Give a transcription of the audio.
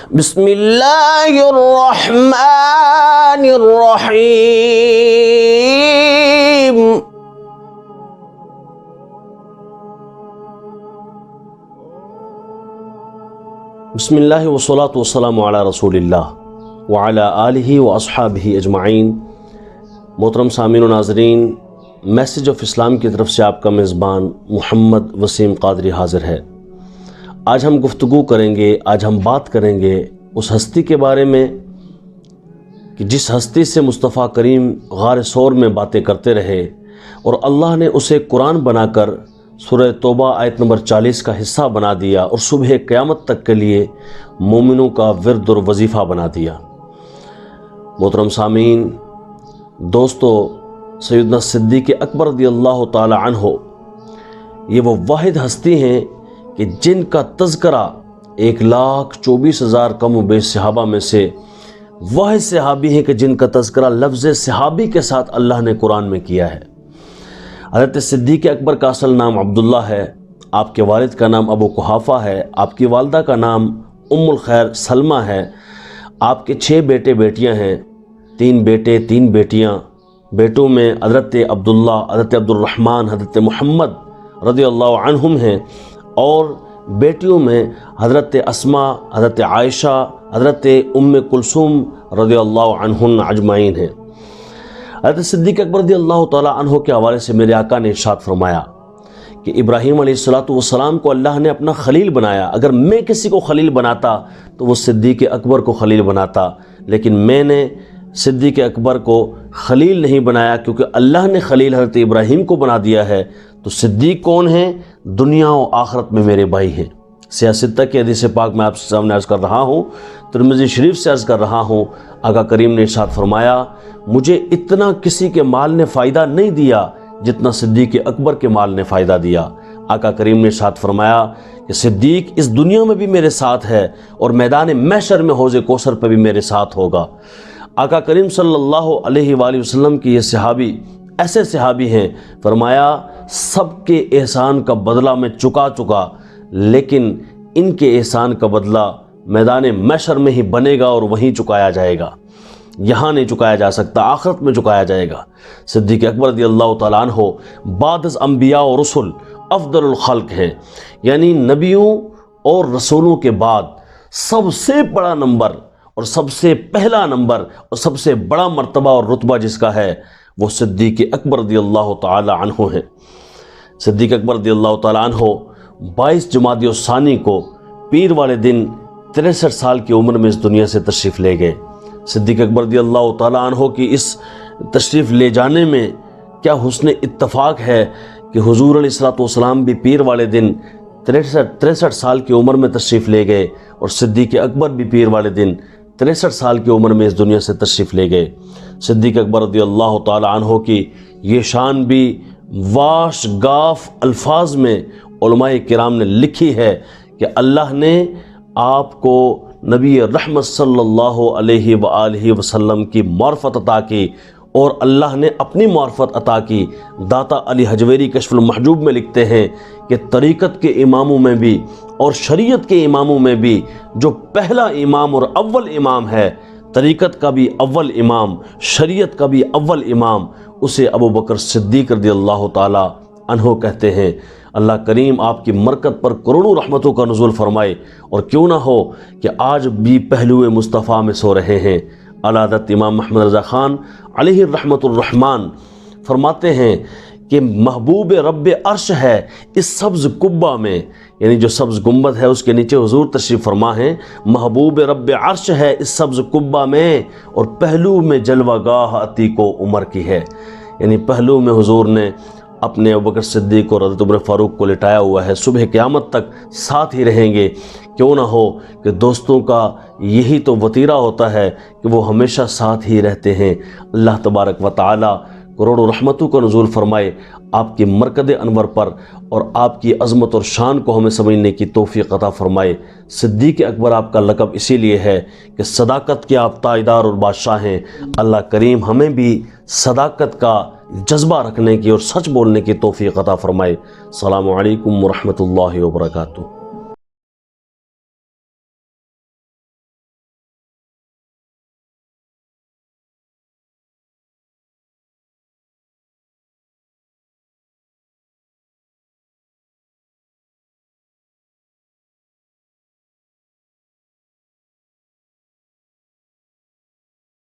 بسم اللہ الرحمن الرحیم۔ بسم اللہ والصلاة والسلام علی رسول اللہ وعلی آلہ واصحابہ اجمعین۔ محترم سامعین و ناظرین، میسج آف اسلام کی طرف سے آپ کا میزبان محمد وسیم قادری حاضر ہے۔ آج ہم گفتگو کریں گے، آج ہم بات کریں گے اس ہستی کے بارے میں کہ جس ہستی سے مصطفیٰ کریم غار ثور میں باتیں کرتے رہے اور اللہ نے اسے قرآن بنا کر سورہ توبہ آیت نمبر 40 کا حصہ بنا دیا اور صبح قیامت تک کے لیے مومنوں کا ورد اور وظیفہ بنا دیا۔ محترم سامعین، دوستو، سیدنا صدیق اکبر رضی اللہ تعالی عنہ یہ وہ واحد ہستی ہیں کہ جن کا تذکرہ 1,24,000 کم و بیش صحابہ میں سے واحد صحابی ہیں کہ جن کا تذکرہ لفظ صحابی کے ساتھ اللہ نے قرآن میں کیا ہے۔ حضرت صدیق اکبر کا اصل نام عبداللہ ہے، آپ کے والد کا نام ابو قحافہ ہے، آپ کی والدہ کا نام ام الخیر سلمہ ہے، آپ کے 6 بیٹے بیٹیاں ہیں، 3 بیٹے 3 بیٹیاں۔ بیٹوں میں حضرت عبداللہ، حضرت عبد الرحمن، حضرت محمد رضی اللہ عنہم ہیں، اور بیٹیوں میں حضرت اسماء، حضرت عائشہ، حضرت ام کلثوم رضی اللہ عنہن اجمعین ہیں۔ حضرت صدیق اکبر رضی اللہ تعالی عنہ کے حوالے سے میرے آقا نے ارشاد فرمایا کہ ابراہیم علیہ السلام کو اللہ نے اپنا خلیل بنایا۔ اگر میں کسی کو خلیل بناتا تو وہ صدیق اکبر کو خلیل بناتا، لیکن میں نے صدیق اکبر کو خلیل نہیں بنایا کیونکہ اللہ نے خلیل حضرت ابراہیم کو بنا دیا ہے۔ تو صدیق کون ہیں؟ دنیا و آخرت میں میرے بھائی ہیں۔ سیاستہ کی حدیث پاک میں آپ کے سامنے عرض کر رہا ہوں، ترمذی شریف سے عرض کر رہا ہوں، آقا کریم نے ارشاد فرمایا مجھے اتنا کسی کے مال نے فائدہ نہیں دیا جتنا صدیق اکبر کے مال نے فائدہ دیا۔ آقا کریم نے ارشاد فرمایا کہ صدیق اس دنیا میں بھی میرے ساتھ ہے اور میدان محشر میں حوض کوثر پہ بھی میرے ساتھ ہوگا۔ آقا کریم صلی اللہ علیہ وآلہ وسلم کی یہ صحابی ایسے صحابی ہیں، فرمایا سب کے احسان کا بدلہ میں چکا لیکن ان کے احسان کا بدلہ میدان محشر میں ہی بنے گا اور وہیں چکایا جائے گا، یہاں نہیں چکایا جا سکتا، آخرت میں چکایا جائے گا۔ صدیق اکبر رضی اللہ تعالیٰ عنہ بعد از انبیاء و رسل افضل الخلق ہیں، یعنی نبیوں اور رسولوں کے بعد سب سے بڑا نمبر اور سب سے پہلا نمبر اور سب سے بڑا مرتبہ اور رتبہ جس کا ہے وہ صدیق اکبر رضی اللہ تعالی عنہ ہے۔ صدیق اکبر رضی اللہ تعالی عنہ 22 جمادی الثانی کو پیر والے دن 63 سال کی عمر میں اس دنیا سے تشریف لے گئے۔ صدیق اکبر رضی اللہ تعالی عنہ کی اس تشریف لے جانے میں کیا حسن اتفاق ہے کہ حضور علیہ السلام بھی پیر والے دن 63 سال کی عمر میں تشریف لے گئے اور صدیق اکبر بھی پیر والے دن 63 سال کی عمر میں اس دنیا سے تشریف لے گئے۔ صدیق اکبر رضی اللہ تعالی عنہ کی یہ شان بھی واش گاف الفاظ میں علماء کرام نے لکھی ہے کہ اللہ نے آپ کو نبی رحمت صلی اللہ علیہ وآلہ وسلم کی معرفت عطا کی اور اللہ نے اپنی معرفت عطا کی۔ داتا علی حجویری کشف المحجوب میں لکھتے ہیں کہ طریقت کے اماموں میں بھی اور شریعت کے اماموں میں بھی جو پہلا امام اور اول امام ہے، طریقت کا بھی اول امام، شریعت کا بھی اول امام، اسے ابو بکر صدیق رضی اللہ تعالی عنہ کہتے ہیں۔ اللہ کریم آپ کی مرکت پر کروڑوں رحمتوں کا نزول فرمائے، اور کیوں نہ ہو کہ آج بھی پہلو مصطفیٰ میں سو رہے ہیں۔ اعلیٰ حضرت امام محمد رضا خان علیہ الرحمۃ الرحمن فرماتے ہیں کہ محبوب رب عرش ہے اس سبز قبہ میں، یعنی جو سبز گنبد ہے اس کے نیچے حضور تشریف فرما ہیں، محبوب رب عرش ہے اس سبز قبہ میں اور پہلو میں جلوہ گاہ عتیق و عمر کی ہے، یعنی پہلو میں حضور نے اپنے ابوبکر صدیق اور حضرت عمر فاروق کو لٹایا ہوا ہے، صبح قیامت تک ساتھ ہی رہیں گے۔ کیوں نہ ہو کہ دوستوں کا یہی تو وطیرہ ہوتا ہے کہ وہ ہمیشہ ساتھ ہی رہتے ہیں۔ اللہ تبارک و تعالی کروڑوں رحمتوں کا نزول فرمائے آپ کی مرکز انور پر اور آپ کی عظمت اور شان کو ہمیں سمجھنے کی توفیق عطا فرمائے۔ صدیق اکبر آپ کا لقب اسی لیے ہے کہ صداقت کے آپ تاجدار اور بادشاہ ہیں۔ اللہ کریم ہمیں بھی صداقت کا جذبہ رکھنے کی اور سچ بولنے کی توفیق عطا فرمائے۔ السلام علیکم ورحمۃ اللہ وبرکاتہ۔